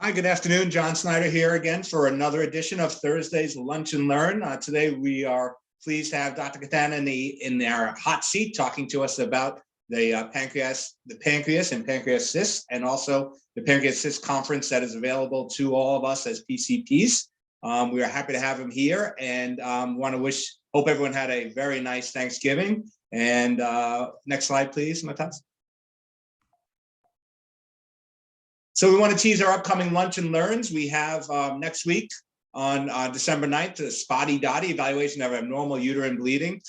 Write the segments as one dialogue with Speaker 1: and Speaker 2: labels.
Speaker 1: Hi, good afternoon. John Snyder here again for another edition of Thursday's Lunch and Learn. Today we are pleased to have Dr. Katana in their hot seat talking to us about the pancreas and pancreas cysts, and also the Pancreas Cyst Conference that is available to all of us as PCPs. We are happy to have him here and want to hope everyone had a very nice Thanksgiving. And next slide, please, Matas. So we want to tease our upcoming Lunch and Learns. We have next week on December 9th, the spotty dotty evaluation of abnormal uterine bleeding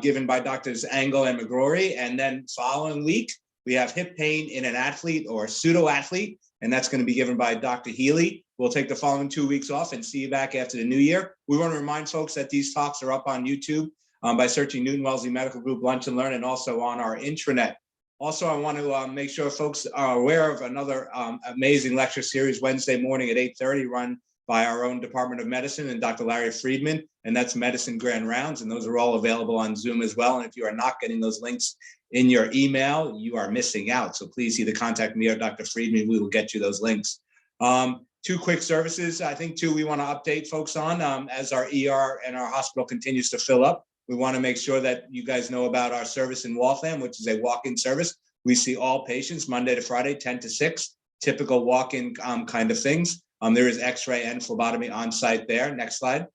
Speaker 1: given by Drs. Engel and McGrory. And then following week, we have hip pain in an athlete or pseudo-athlete, and that's going to be given by Dr. Healy. We'll take the following 2 weeks off and see you back after the new year. We want to remind folks that these talks are up on YouTube by searching Newton-Wellesley Medical Group Lunch and Learn, and also on our intranet. Also, I want to make sure folks are aware of another amazing lecture series Wednesday morning at 8:30, run by our own Department of Medicine and Dr. Larry Friedman, and that's Medicine Grand Rounds, and those are all available on Zoom as well. And if you are not getting those links in your email, you are missing out. So please either contact me or Dr. Friedman. We will get you those links. Two quick services, I think, too, we want to update folks on as our ER and our hospital continues to fill up. We want to make sure that you guys know about our service in Waltham, which is a walk-in service. We see all patients Monday to Friday, 10 to 6, typical walk-in kind of things. There is X-ray and phlebotomy on site there. Next slide.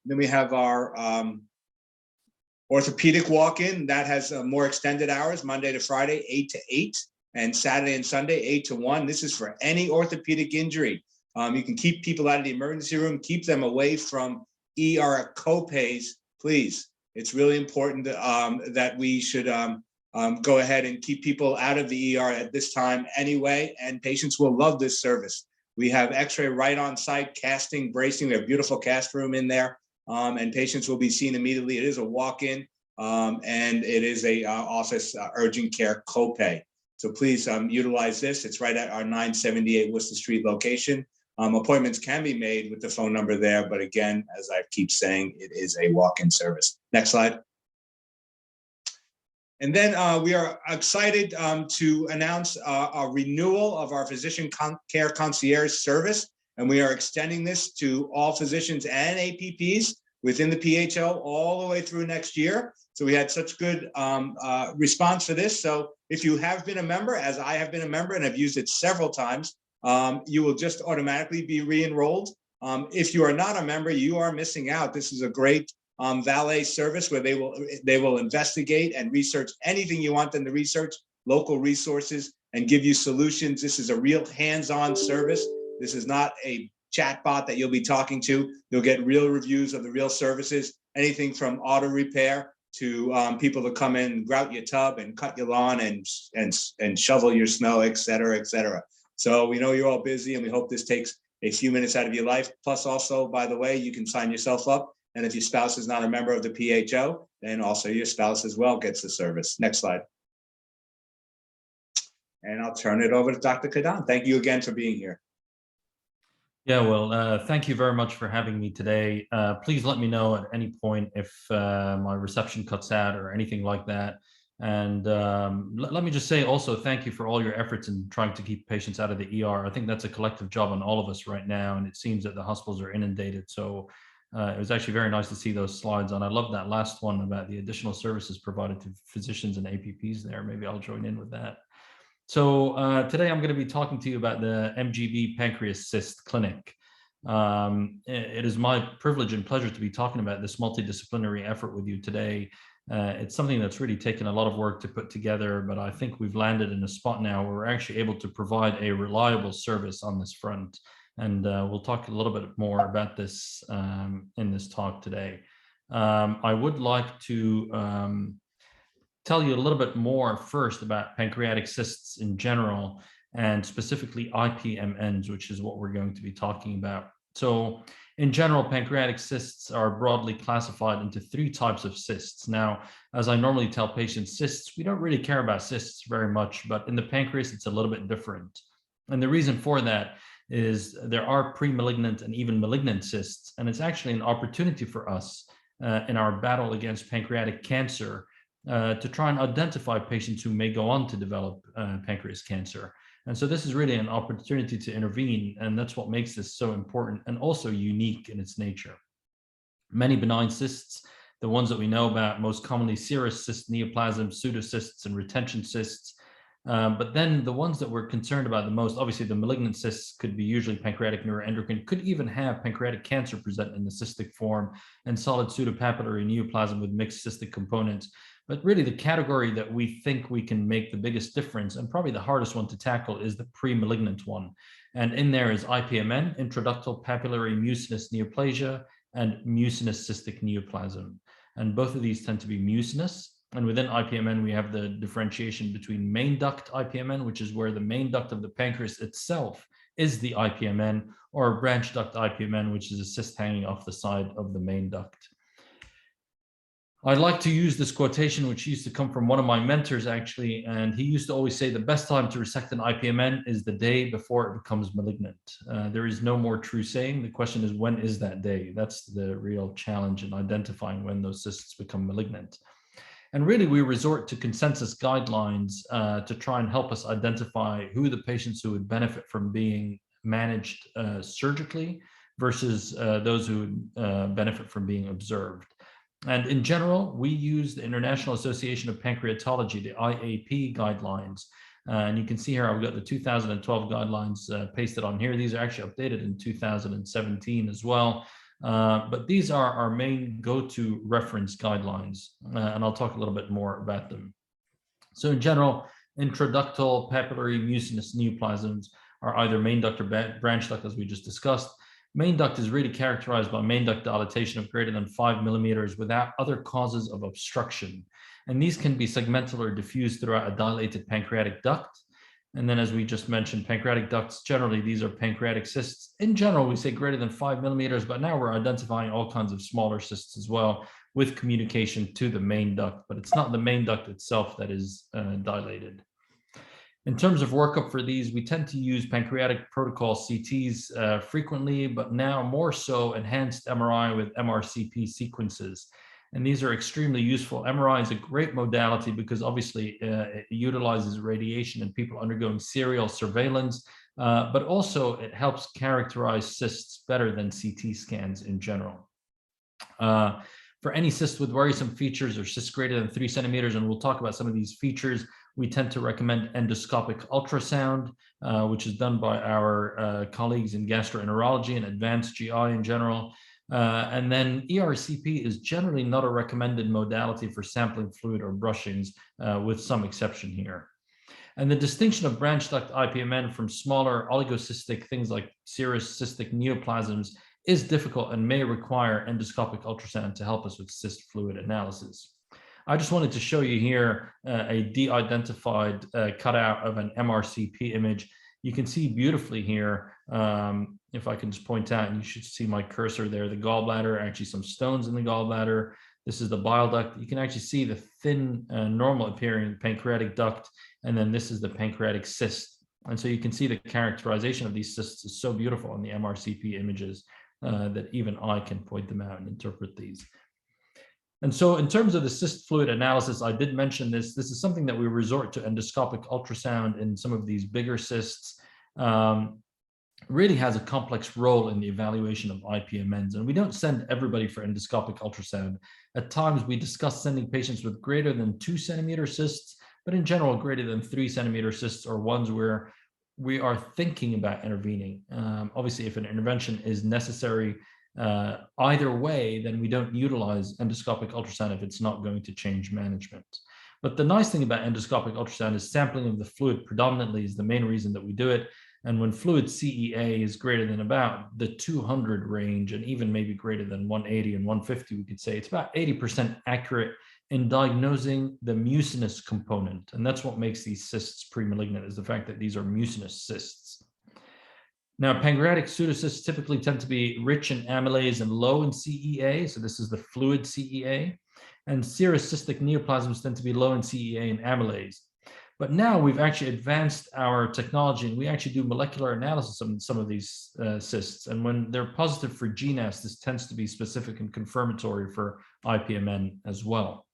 Speaker 1: Then we have our orthopedic walk-in that has more extended hours, Monday to Friday, 8 to 8, and Saturday and Sunday, 8 to 1. This is for any orthopedic injury. You can keep people out of the emergency room, keep them away from ER co-pays. Please, it's really important that we should go ahead and keep people out of the ER at this time anyway, and patients will love this service. We have X-ray right on site, casting, bracing. We have a beautiful cast room in there, and patients will be seen immediately. It is a walk-in, and it is a office urgent care copay. So please utilize this. It's right at our 978 Worcester Street location. Appointments can be made with the phone number there, but again, as I keep saying, it is a walk-in service. Next slide. And then we are excited to announce a renewal of our physician care concierge service, and we are extending this to all physicians and APPs within the PHO all the way through next year. So we had such good response for this. So if you have been a member, as I have been a member and have used it several times, you will just automatically be re-enrolled. If you are not a member, you are missing out. This is a great valet service where they will investigate and research anything you want them to research, local resources, and give you solutions. This is a real hands-on service. This is not a chat bot that you'll be talking to. You'll get real reviews of the real services, anything from auto repair to people to come in, grout your tub and cut your lawn and shovel your snow, et cetera, et cetera. So we know you're all busy, and we hope this takes a few minutes out of your life. Plus also, by the way, you can sign yourself up. And if your spouse is not a member of the PHO, then also your spouse as well gets the service. Next slide. And I'll turn it over to Dr. Kadan. Thank you again for being here.
Speaker 2: Yeah, well, thank you very much for having me today. Please let me know at any point if my reception cuts out or anything like that. And let me just say also thank you for all your efforts in trying to keep patients out of the ER. I think that's a collective job on all of us right now, and it seems that the hospitals are inundated. So it was actually very nice to see those slides, and I love that last one about the additional services provided to physicians and APPs there. Maybe I'll join in with that. So today I'm going to be talking to you about the MGB Pancreas Cyst Clinic. It is my privilege and pleasure to be talking about this multidisciplinary effort with you today. It's something that's really taken a lot of work to put together, but I think we've landed in a spot now where we're actually able to provide a reliable service on this front. And we'll talk a little bit more about this in this talk today. I would like to tell you a little bit more first about pancreatic cysts in general, and specifically IPMNs, which is what we're going to be talking about. So in general, pancreatic cysts are broadly classified into 3 types of cysts. Now, as I normally tell patients, cysts, we don't really care about cysts very much, but in the pancreas, it's a little bit different. And the reason for that is there are pre-malignant and even malignant cysts, and it's actually an opportunity for us in our battle against pancreatic cancer to try and identify patients who may go on to develop pancreas cancer. And so this is really an opportunity to intervene, and that's what makes this so important and also unique in its nature. Many benign cysts, the ones that we know about, most commonly serous cysts, neoplasms, pseudocysts, and retention cysts. But then the ones that we're concerned about the most, obviously the malignant cysts could be usually pancreatic neuroendocrine, could even have pancreatic cancer present in the cystic form, and solid pseudopapillary neoplasm with mixed cystic components. But really the category that we think we can make the biggest difference, and probably the hardest one to tackle, is the pre-malignant one. And in there is IPMN, intraductal papillary mucinous neoplasia, and mucinous cystic neoplasm. And both of these tend to be mucinous. And within IPMN, we have the differentiation between main duct IPMN, which is where the main duct of the pancreas itself is the IPMN, or branch duct IPMN, which is a cyst hanging off the side of the main duct. I like to use this quotation, which used to come from one of my mentors, actually, and he used to always say the best time to resect an IPMN is the day before it becomes malignant. There is no more true saying. The question is, when is that day? That's the real challenge in identifying when those cysts become malignant. And really, we resort to consensus guidelines to try and help us identify who the patients who would benefit from being managed surgically versus those who would benefit from being observed. And in general, we use the International Association of Pancreatology, the IAP guidelines. And you can see here, I've got the 2012 guidelines pasted on here. These are actually updated in 2017 as well. But these are our main go-to reference guidelines, and I'll talk a little bit more about them. So in general, intraductal papillary mucinous neoplasms are either main duct or branch duct, as we just discussed. Main duct is really characterized by main duct dilatation of greater than 5 millimeters without other causes of obstruction. And these can be segmental or diffuse throughout a dilated pancreatic duct. And then, as we just mentioned, pancreatic ducts, generally, these are pancreatic cysts. In general, we say greater than 5 millimeters, but now we're identifying all kinds of smaller cysts as well with communication to the main duct, but it's not the main duct itself that is dilated. In terms of workup for these, we tend to use pancreatic protocol CTs frequently, but now more so enhanced MRI with MRCP sequences. And these are extremely useful. MRI is a great modality because obviously it utilizes radiation in people undergoing serial surveillance, but also it helps characterize cysts better than CT scans in general. For any cyst with worrisome features or cysts greater than 3 centimeters, and we'll talk about some of these features, we tend to recommend endoscopic ultrasound, which is done by our colleagues in gastroenterology and advanced GI in general. And then ERCP is generally not a recommended modality for sampling fluid or brushings, with some exception here. And the distinction of branch duct IPMN from smaller oligocystic things like serous cystic neoplasms is difficult and may require endoscopic ultrasound to help us with cyst fluid analysis. I just wanted to show you here a de-identified cutout of an MRCP image. You can see beautifully here, if I can just point out, and you should see my cursor there, the gallbladder, actually some stones in the gallbladder. This is the bile duct. You can actually see the thin, normal appearing pancreatic duct, and then this is the pancreatic cyst. And so you can see the characterization of these cysts is so beautiful in the MRCP images that even I can point them out and interpret these. And so in terms of the cyst fluid analysis, I did mention this. This is something that we resort to endoscopic ultrasound in some of these bigger cysts. Really has a complex role in the evaluation of IPMNs. And we don't send everybody for endoscopic ultrasound. At times, we discuss sending patients with greater than 2 centimeter cysts, but in general, greater than 3 centimeter cysts are ones where we are thinking about intervening. Obviously, if an intervention is necessary, either way, then we don't utilize endoscopic ultrasound if it's not going to change management. But the nice thing about endoscopic ultrasound is sampling of the fluid predominantly is the main reason that we do it. And when fluid CEA is greater than about the 200 range, and even maybe greater than 180 and 150, we could say it's about 80% accurate in diagnosing the mucinous component. And that's what makes these cysts pre-malignant, is the fact that these are mucinous cysts. Now, pancreatic pseudocysts typically tend to be rich in amylase and low in CEA. So this is the fluid CEA. And serous cystic neoplasms tend to be low in CEA and amylase. But now we've actually advanced our technology, and we actually do molecular analysis on some of these cysts. And when they're positive for GNAS, this tends to be specific and confirmatory for IPMN as well.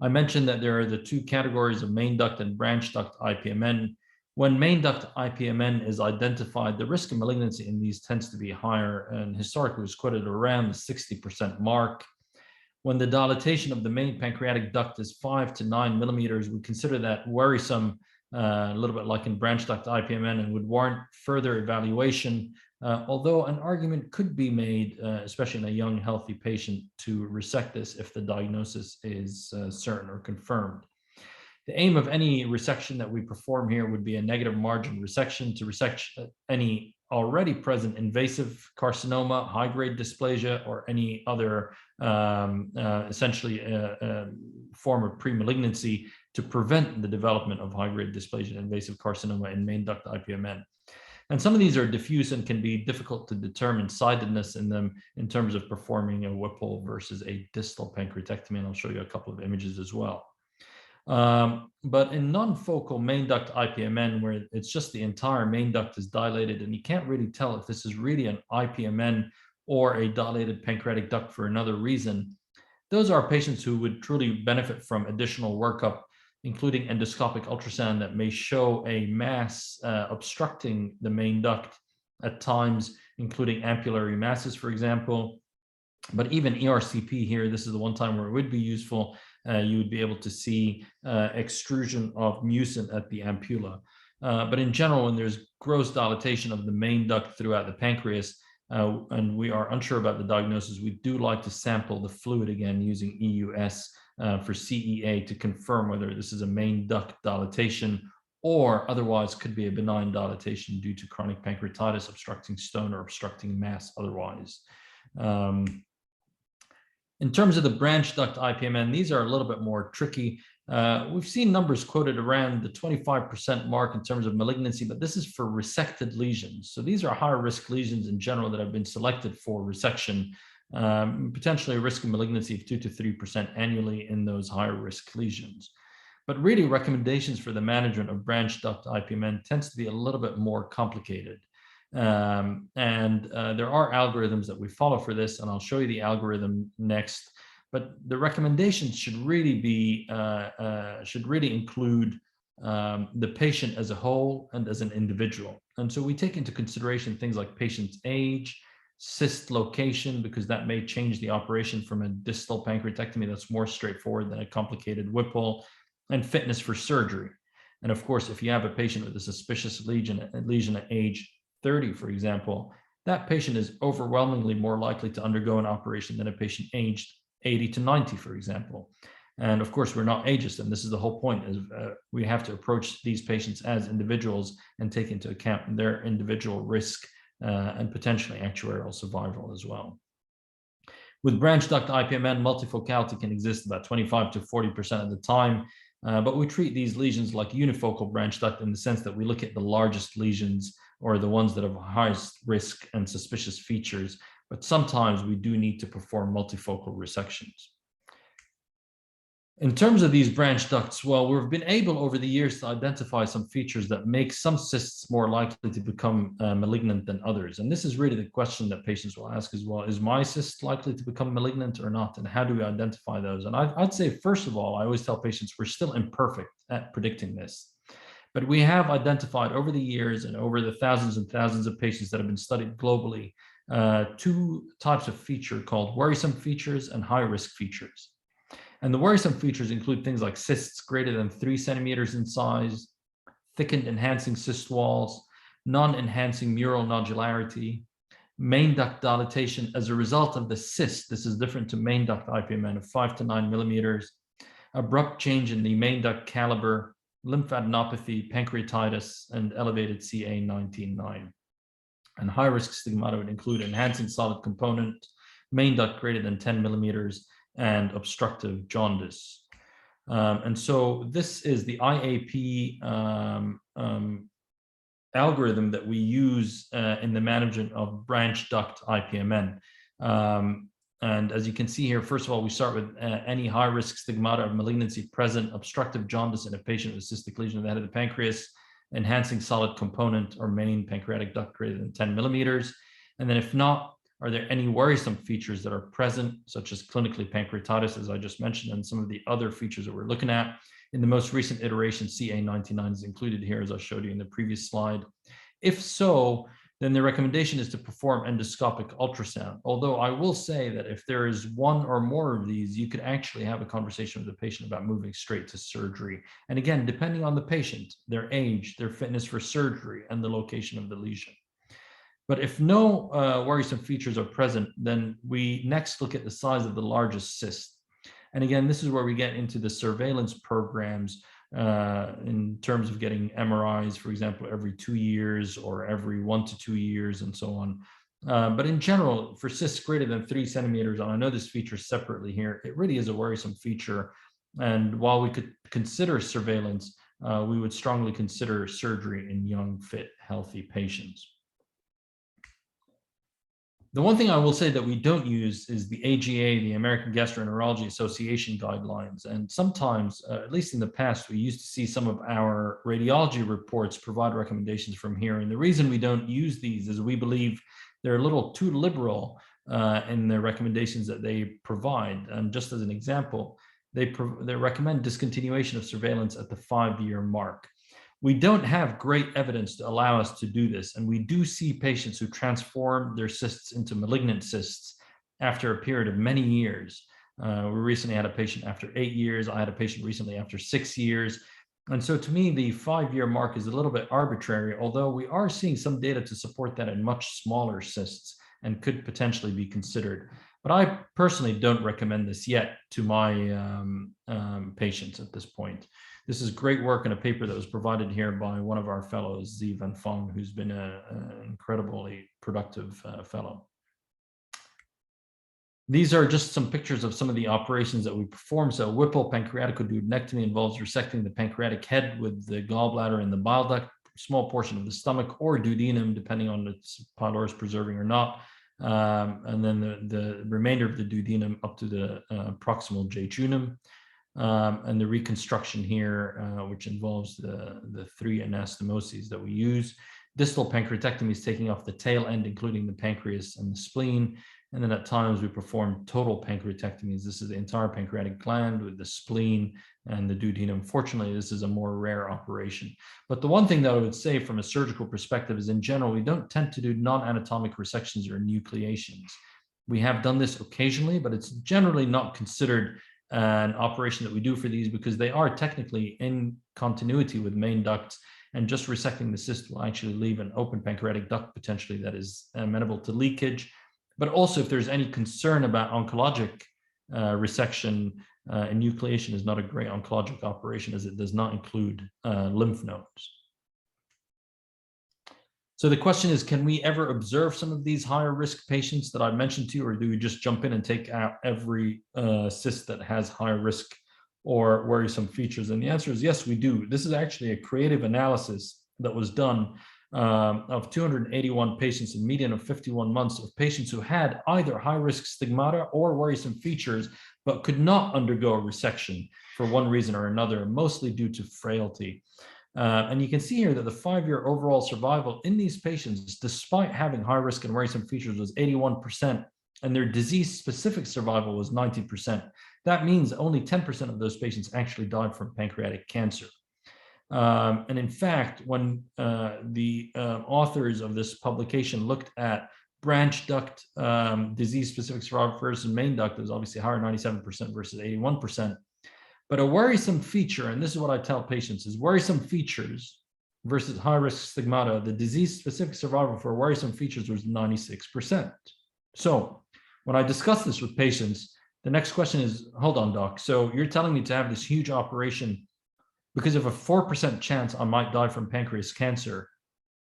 Speaker 2: I mentioned that there are the two categories of main duct and branch duct IPMN. When main duct IPMN is identified, the risk of malignancy in these tends to be higher, and historically was quoted around the 60% mark. When the dilatation of the main pancreatic duct is 5 to 9 millimeters, we consider that worrisome, a little bit like in branch duct IPMN, and would warrant further evaluation, although an argument could be made, especially in a young, healthy patient, to resect this if the diagnosis is certain or confirmed. The aim of any resection that we perform here would be a negative margin resection to resect any already present invasive carcinoma, high-grade dysplasia, or any other essentially form of pre-malignancy to prevent the development of high-grade dysplasia and invasive carcinoma in main duct IPMN. And some of these are diffuse and can be difficult to determine sidedness in them in terms of performing a Whipple versus a distal pancreatectomy, and I'll show you a couple of images as well. But in non-focal main duct IPMN, where it's just the entire main duct is dilated and you can't really tell if this is really an IPMN or a dilated pancreatic duct for another reason, those are patients who would truly benefit from additional workup, including endoscopic ultrasound that may show a mass obstructing the main duct at times, including ampullary masses, for example. But even ERCP here, this is the one time where it would be useful. You would be able to see extrusion of mucin at the ampulla. But in general, when there's gross dilatation of the main duct throughout the pancreas, and we are unsure about the diagnosis, we do like to sample the fluid again using EUS for CEA to confirm whether this is a main duct dilatation or otherwise could be a benign dilatation due to chronic pancreatitis, obstructing stone, or obstructing mass otherwise. In terms of the branch duct IPMN, these are a little bit more tricky. We've seen numbers quoted around the 25% mark in terms of malignancy, but this is for resected lesions. So these are higher risk lesions in general that have been selected for resection, potentially a risk of malignancy of 2 to 3% annually in those higher risk lesions. But really, recommendations for the management of branch duct IPMN tends to be a little bit more complicated. There are algorithms that we follow for this, and I'll show you the algorithm next. But the recommendations should really be include the patient as a whole and as an individual. And so we take into consideration things like patient's age, cyst location, because that may change the operation from a distal pancreatectomy that's more straightforward than a complicated Whipple, and fitness for surgery. And of course, if you have a patient with a suspicious lesion at age 30, for example, that patient is overwhelmingly more likely to undergo an operation than a patient aged 80 to 90, for example. And of course, we're not ageist, and this is the whole point, is we have to approach these patients as individuals and take into account their individual risk and potentially actuarial survival as well. With branch duct IPMN, multifocality can exist about 25 to 40% of the time, but we treat these lesions like unifocal branch duct in the sense that we look at the largest lesions or the ones that have highest risk and suspicious features, but sometimes we do need to perform multifocal resections. In terms of these branch ducts, well, we've been able over the years to identify some features that make some cysts more likely to become malignant than others. And this is really the question that patients will ask as well. Is my cyst likely to become malignant or not? And how do we identify those? And I'd say, first of all, I always tell patients we're still imperfect at predicting this. But we have identified over the years and over the thousands and thousands of patients that have been studied globally, two types of feature called worrisome features and high-risk features. And the worrisome features include things like cysts greater than 3 centimeters in size, thickened enhancing cyst walls, non-enhancing mural nodularity, main duct dilatation as a result of the cyst. This is different to main duct IPMN of 5 to 9 millimeters, abrupt change in the main duct caliber, lymphadenopathy, pancreatitis, and elevated CA19-9. And high-risk stigmata would include enhancing solid component, main duct greater than 10 millimeters, and obstructive jaundice. And so this is the IAP algorithm that we use in the management of branch duct IPMN. And as you can see here, first of all, we start with any high-risk stigmata of malignancy present, obstructive jaundice in a patient with cystic lesion of the head of the pancreas, enhancing solid component or main pancreatic duct greater than 10 millimeters. And then if not, are there any worrisome features that are present, such as clinically pancreatitis, as I just mentioned, and some of the other features that we're looking at? in the most recent iteration, CA99 is included here, as I showed you in the previous slide. If so, then the recommendation is to perform endoscopic ultrasound. Although I will say that if there is one or more of these, you could actually have a conversation with the patient about moving straight to surgery. And again, depending on the patient, their age, their fitness for surgery, and the location of the lesion. But if no worrisome features are present, then we next look at the size of the largest cyst. And again, this is where we get into the surveillance programs in terms of getting MRIs, for example, every 2 years or every 1 to 2 years and so on. But in general, for cysts greater than 3 centimeters, and I know this feature separately here, it really is a worrisome feature. And while we could consider surveillance, we would strongly consider surgery in young, fit, healthy patients. The one thing I will say that we don't use is the AGA, the American Gastroenterology Association guidelines. And sometimes, at least in the past, we used to see some of our radiology reports provide recommendations from here. And the reason we don't use these is we believe they're a little too liberal in the recommendations that they provide. And just as an example, they recommend discontinuation of surveillance at the 5-year mark. We don't have great evidence to allow us to do this, and we do see patients who transform their cysts into malignant cysts after a period of many years. We recently had a patient after 8 years. I had a patient recently after 6 years. And so to me, the 5-year mark is a little bit arbitrary, although we are seeing some data to support that in much smaller cysts and could potentially be considered. But I personally don't recommend this yet to my patients at this point. This is great work in a paper that was provided here by one of our fellows, Zi Van Fong, who's been an incredibly productive fellow. These are just some pictures of some of the operations that we perform. So Whipple pancreaticoduodenectomy involves resecting the pancreatic head with the gallbladder and the bile duct, small portion of the stomach, or duodenum, depending on its pylorus preserving or not. And then the remainder of the duodenum up to the proximal jejunum. And the reconstruction here, which involves the 3 anastomoses that we use. Distal pancreatectomy is taking off the tail end, including the pancreas and the spleen. And then at times we perform total pancreatectomies. This is the entire pancreatic gland with the spleen and the duodenum. Fortunately, this is a more rare operation. But the one thing that I would say from a surgical perspective is, in general, we don't tend to do non-anatomic resections or enucleations. We have done this occasionally, but it's generally not considered an operation that we do for these because they are technically in continuity with main ducts, and just resecting the cyst will actually leave an open pancreatic duct potentially that is amenable to leakage. But also, if there's any concern about oncologic resection, enucleation is not a great oncologic operation as it does not include lymph nodes. So the question is, can we ever observe some of these higher risk patients that I mentioned to you, or do we just jump in and take out every cyst that has high risk or worrisome features? And the answer is yes, we do. This is actually a creative analysis that was done of 281 patients in median of 51 months of patients who had either high risk stigmata or worrisome features, but could not undergo a resection for one reason or another, mostly due to frailty. And you can see here that the 5-year overall survival in these patients, despite having high risk and worrisome features, was 81%, and their disease-specific survival was 90%. That means only 10% of those patients actually died from pancreatic cancer. And in fact, when the authors of this publication looked at branch duct disease-specific survival versus main duct, it was obviously higher, 97% versus 81%. But a worrisome feature, and this is what I tell patients, is worrisome features versus high-risk stigmata, the disease-specific survival for worrisome features was 96%. So when I discuss this with patients, the next question is, hold on, doc, so you're telling me to have this huge operation because of a 4% chance I might die from pancreas cancer.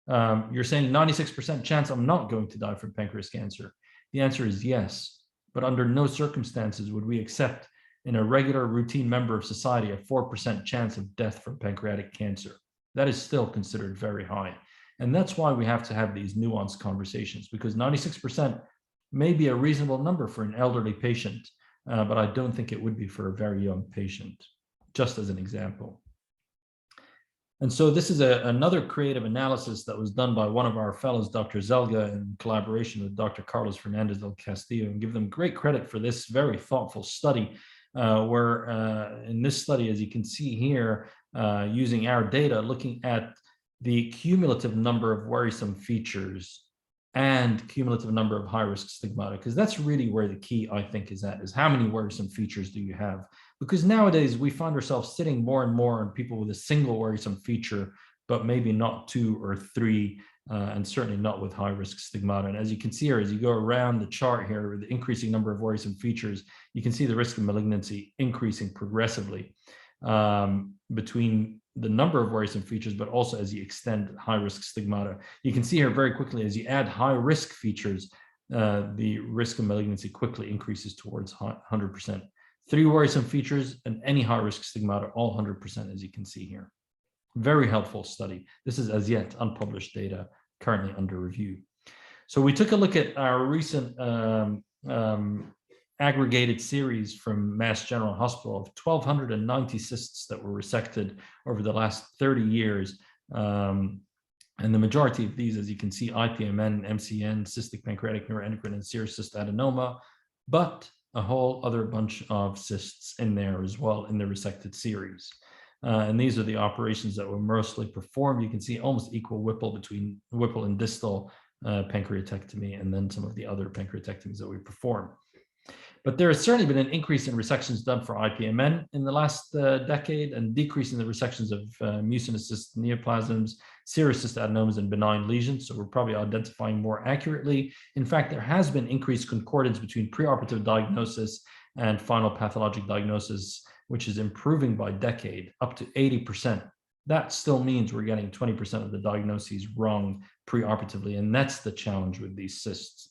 Speaker 2: You're saying 96% chance I'm not going to die from pancreas cancer. The answer is yes, but under no circumstances would we accept in a regular routine member of society a 4% chance of death from pancreatic cancer. That is still considered very high. And that's why we have to have these nuanced conversations, because 96% may be a reasonable number for an elderly patient, but I don't think it would be for a very young patient, just as an example. And so this is another creative analysis that was done by one of our fellows, Dr. Zelga, in collaboration with Dr. Carlos Fernandez del Castillo, and give them great credit for this very thoughtful study. where in this study, as you can see here, using our data, looking at the cumulative number of worrisome features and cumulative number of high-risk stigmata, because that's really where the key, I think, is at, is how many worrisome features do you have? Because nowadays we find ourselves sitting more and more on people with a single worrisome feature, but maybe not 2 or 3, and certainly not with high-risk stigmata. And as you can see here, as you go around the chart here, with the increasing number of worrisome features, you can see the risk of malignancy increasing progressively between the number of worrisome features, but also as you extend high-risk stigmata. You can see here very quickly, as you add high-risk features, the risk of malignancy quickly increases towards 100%. 3 worrisome features and any high-risk stigmata, all 100%, as you can see here. Very helpful study. This is as yet unpublished data currently under review. So we took a look at our recent aggregated series from Mass General Hospital of 1,290 cysts that were resected over the last 30 years. And the majority of these, as you can see, IPMN, MCN, cystic pancreatic neuroendocrine, and serous cyst adenoma, but a whole other bunch of cysts in there as well in the resected series. And these are the operations that were mostly performed. You can see almost equal Whipple between Whipple and distal pancreatectomy, and then some of the other pancreatectomies that we perform. But there has certainly been an increase in resections done for IPMN in the last decade, and decrease in the resections of mucinous cyst neoplasms, serous cyst adenomas, and benign lesions. So we're probably identifying more accurately. In fact, there has been increased concordance between preoperative diagnosis and final pathologic diagnosis, which is improving by decade, up to 80%. That still means we're getting 20% of the diagnoses wrong preoperatively, and that's the challenge with these cysts.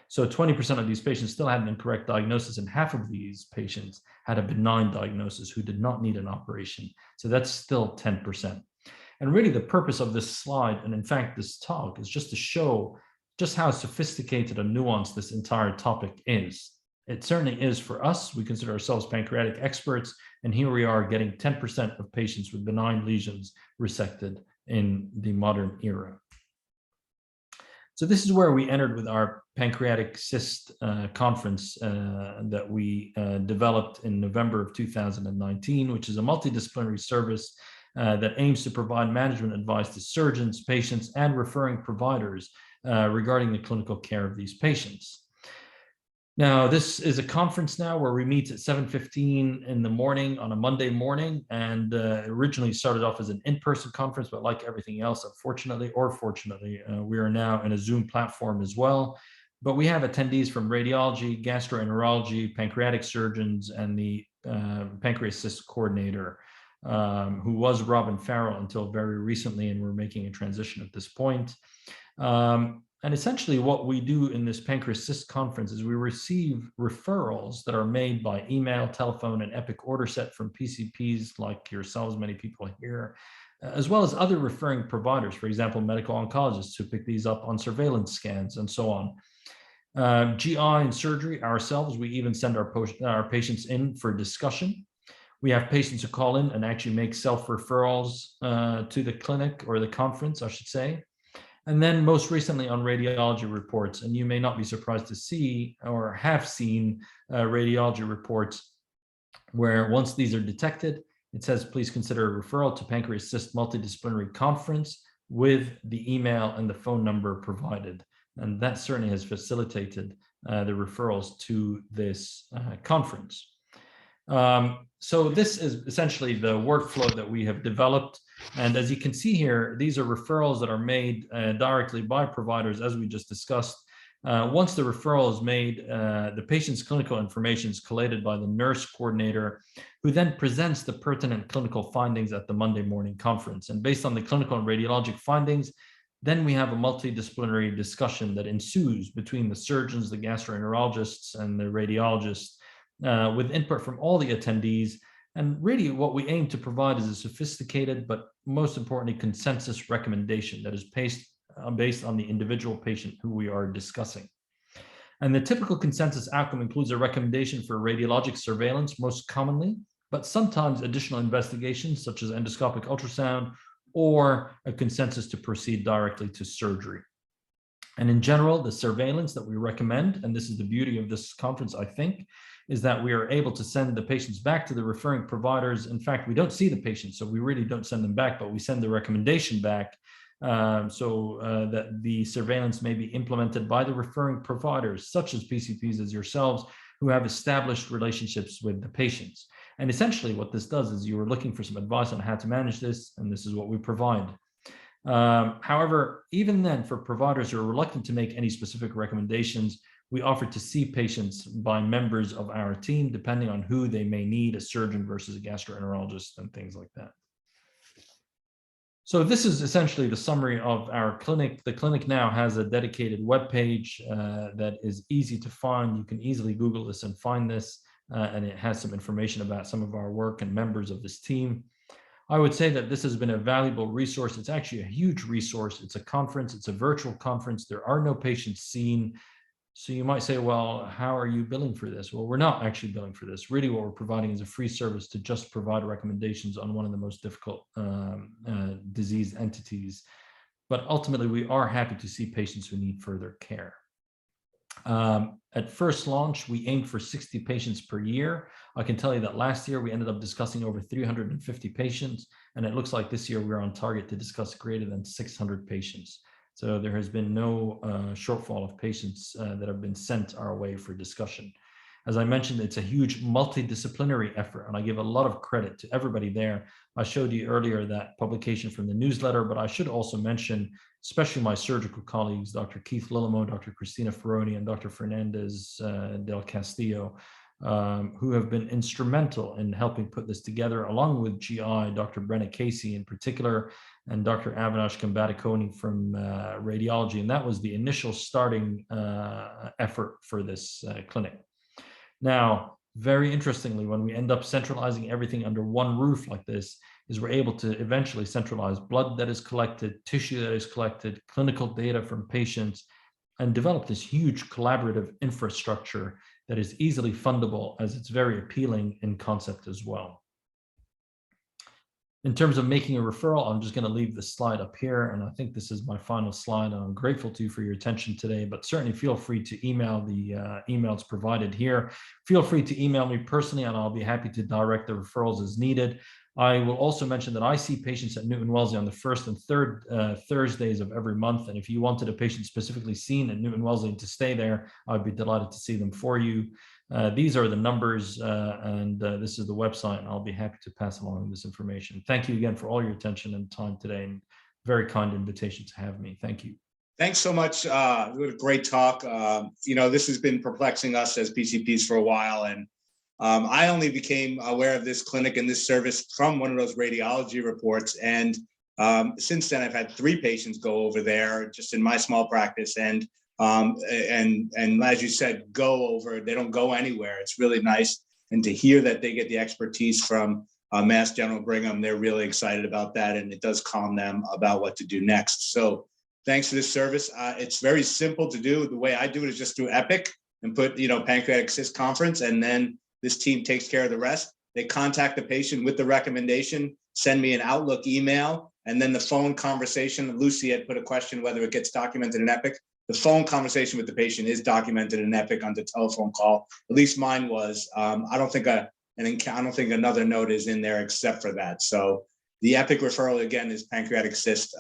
Speaker 2: So 20% of these patients still had an incorrect diagnosis, and half of these patients had a benign diagnosis who did not need an operation. So that's still 10%. And really the purpose of this slide, and in fact this talk, is just to show just how sophisticated and nuanced this entire topic is. It certainly is for us. We consider ourselves pancreatic experts, and here we are getting 10% of patients with benign lesions resected in the modern era. So this is where we entered with our pancreatic cyst conference that we developed in November of 2019, which is a multidisciplinary service that aims to provide management advice to surgeons, patients, and referring providers regarding the clinical care of these patients. Now, this is a conference now where we meet at 7:15 in the morning on a Monday morning, and originally started off as an in-person conference, but like everything else, unfortunately or fortunately, we are now in a Zoom platform as well. But we have attendees from radiology, gastroenterology, pancreatic surgeons, and the pancreas cyst coordinator, who was Robin Farrell until very recently, and we're making a transition at this point. And essentially what we do in this pancreas cyst conference is we receive referrals that are made by email, telephone, and Epic order set from PCPs like yourselves, many people here, as well as other referring providers, for example, medical oncologists who pick these up on surveillance scans and so on. GI and surgery ourselves, we even send our patients in for discussion. We have patients who call in and actually make self-referrals to the clinic, or the conference, I should say. And then most recently on radiology reports, and you may not be surprised to see or have seen radiology reports where once these are detected, it says, please consider a referral to Pancreas Cyst Multidisciplinary Conference with the email and the phone number provided. And that certainly has facilitated the referrals to this conference. So this is essentially the workflow that we have developed. And as you can see here, these are referrals that are made directly by providers, as we just discussed. Once the referral is made, the patient's clinical information is collated by the nurse coordinator, who then presents the pertinent clinical findings at the Monday morning conference. And based on the clinical and radiologic findings, then we have a multidisciplinary discussion that ensues between the surgeons, the gastroenterologists, and the radiologists, with input from all the attendees. And really what we aim to provide is a sophisticated, but most importantly, consensus recommendation that is based on the individual patient who we are discussing. And the typical consensus outcome includes a recommendation for radiologic surveillance most commonly, but sometimes additional investigations such as endoscopic ultrasound, or a consensus to proceed directly to surgery. And in general, the surveillance that we recommend, and this is the beauty of this conference, I think, is that we are able to send the patients back to the referring providers. In fact, we don't see the patients, so we really don't send them back, but we send the recommendation back that the surveillance may be implemented by the referring providers, such as PCPs as yourselves, who have established relationships with the patients. And essentially what this does is you are looking for some advice on how to manage this, and this is what we provide. However, even then, for providers who are reluctant to make any specific recommendations, we offer to see patients by members of our team, depending on who they may need, a surgeon versus a gastroenterologist and things like that. So this is essentially the summary of our clinic. The clinic now has a dedicated webpage that is easy to find. You can easily Google this and find this, and it has some information about some of our work and members of this team. I would say that this has been a valuable resource. It's actually a huge resource. It's a conference. It's a virtual conference. There are no patients seen. So you might say, well, how are you billing for this? Well, we're not actually billing for this. Really what we're providing is a free service to just provide recommendations on one of the most difficult disease entities. But ultimately, we are happy to see patients who need further care. At first launch, we aimed for 60 patients per year. I can tell you that last year we ended up discussing over 350 patients, and it looks like this year we're on target to discuss greater than 600 patients. So there has been no shortfall of patients that have been sent our way for discussion. As I mentioned, it's a huge multidisciplinary effort, and I give a lot of credit to everybody there. I showed you earlier that publication from the newsletter, but I should also mention, especially my surgical colleagues, Dr. Keith Lillimo, Dr. Cristina Ferroni, and Dr. Fernandez del Castillo, who have been instrumental in helping put this together, along with GI, Dr. Brenna Casey in particular, and Dr. Avinash Kambatakoni from radiology. And that was the initial starting effort for this clinic. Now, very interestingly, when we end up centralizing everything under one roof like this, is we're able to eventually centralize blood that is collected, tissue that is collected, clinical data from patients, and develop this huge collaborative infrastructure that is easily fundable, as it's very appealing in concept as well. In terms of making a referral, I'm just going to leave this slide up here, and I think this is my final slide. I'm grateful to you for your attention today, but certainly feel free to email the emails provided here. Feel free to email me personally, and I'll be happy to direct the referrals as needed. I will also mention that I see patients at Newton-Wellesley on the first and third Thursdays of every month, and if you wanted a patient specifically seen at Newton-Wellesley to stay there, I'd be delighted to see them for you. These are the numbers, and this is the website, and I'll be happy to pass along this information. Thank you again for all your attention and time today, and very kind invitation to have me. Thank you.
Speaker 1: Thanks so much. What a great talk. You know, this has been perplexing us as PCPs for a while, and I only became aware of this clinic and this service from one of those radiology reports. And since then, I've had 3 patients go over there just in my small practice. And as you said, they don't go anywhere. It's really nice. And to hear that they get the expertise from Mass General Brigham, they're really excited about that. And it does calm them about what to do next. So thanks for this service. It's very simple to do. The way I do it is just through Epic and put, pancreatic cyst conference, and then this team takes care of the rest. They contact the patient with the recommendation, send me an Outlook email, and then the phone conversation. Lucy had put a question whether it gets documented in Epic. The phone conversation with the patient is documented in Epic on the telephone call. At least mine was. I don't think another note is in there except for that. So the Epic referral again is pancreatic cyst.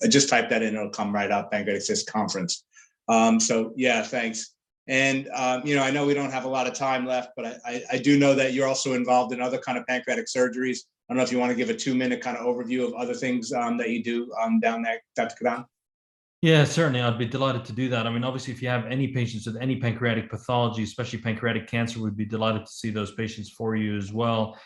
Speaker 1: Just type that in; it'll come right up. Pancreatic cyst conference. So yeah, thanks. And I know we don't have a lot of time left, but I do know that you're also involved in other kind of pancreatic surgeries. I don't know if you want to give a 2-minute kind of overview of other things that you do down there, Dr. Kadan.
Speaker 2: Yeah, certainly. I'd be delighted to do that. I mean, obviously, if you have any patients with any pancreatic pathology, especially pancreatic cancer, we'd be delighted to see those patients for you as well.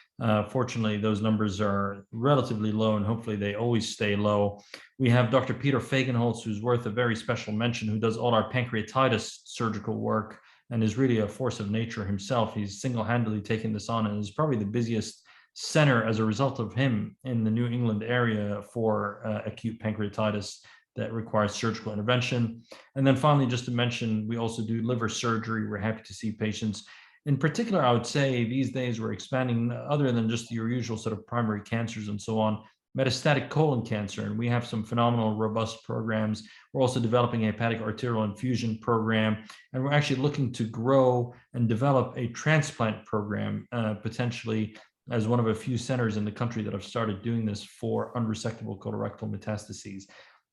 Speaker 2: Fortunately, those numbers are relatively low, and hopefully they always stay low. We have Dr. Peter Fagenholz, who's worth a very special mention, who does all our pancreatitis surgical work and is really a force of nature himself. He's single-handedly taken this on and is probably the busiest center as a result of him in the New England area for acute pancreatitis that requires surgical intervention. And then finally, just to mention, we also do liver surgery. We're happy to see patients. In particular, I would say these days we're expanding, other than just your usual sort of primary cancers and so on, metastatic colon cancer, and we have some phenomenal, robust programs. We're also developing a hepatic arterial infusion program, and we're actually looking to grow and develop a transplant program, potentially as one of a few centers in the country that have started doing this for unresectable colorectal metastases.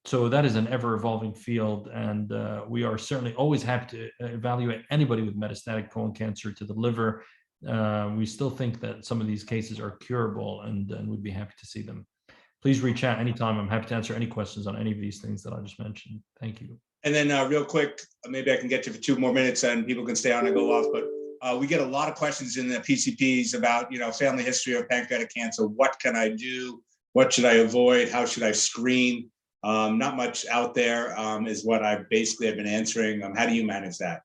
Speaker 2: So that is an ever-evolving field, and we are certainly always happy to evaluate anybody with metastatic colon cancer to the liver. We still think that some of these cases are curable, and we'd be happy to see them. Please reach out anytime. I'm happy to answer any questions on any of these things that I just mentioned. Thank you.
Speaker 1: And then real quick, maybe I can get you for 2 more minutes and people can stay on and go off, but we get a lot of questions in the PCPs about, family history of pancreatic cancer. What can I do? What should I avoid? How should I screen? Not much out there is what I basically have been answering. How do you manage that?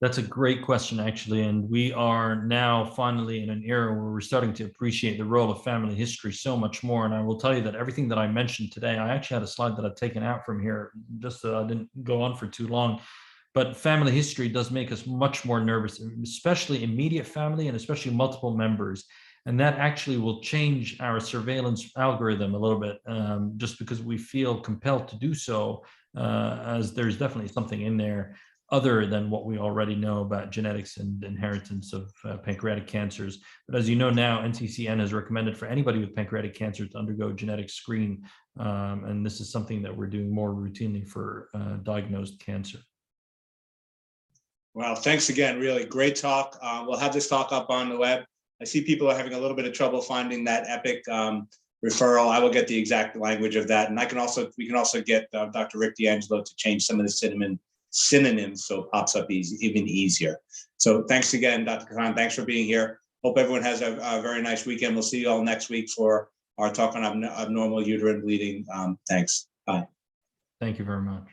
Speaker 2: That's a great question, actually. And we are now finally in an era where we're starting to appreciate the role of family history so much more. And I will tell you that everything that I mentioned today, I actually had a slide that I've taken out from here just so I didn't go on for too long. But family history does make us much more nervous, especially immediate family and especially multiple members. And that actually will change our surveillance algorithm a little bit, just because we feel compelled to do so, as there's definitely something in there other than what we already know about genetics and inheritance of pancreatic cancers. But as you know now, NCCN has recommended for anybody with pancreatic cancer to undergo genetic screen. And this is something that we're doing more routinely for diagnosed cancer.
Speaker 1: Well, thanks again. Really great talk. We'll have this talk up on the web. I see people are having a little bit of trouble finding that EPIC referral. I will get the exact language of that. And we can also get Dr. Rick D'Angelo to change some of the synonyms so it pops up even easier. So thanks again, Dr. Khan. Thanks for being here. Hope everyone has a very nice weekend. We'll see you all next week for our talk on abnormal uterine bleeding. Thanks. Bye.
Speaker 2: Thank you very much.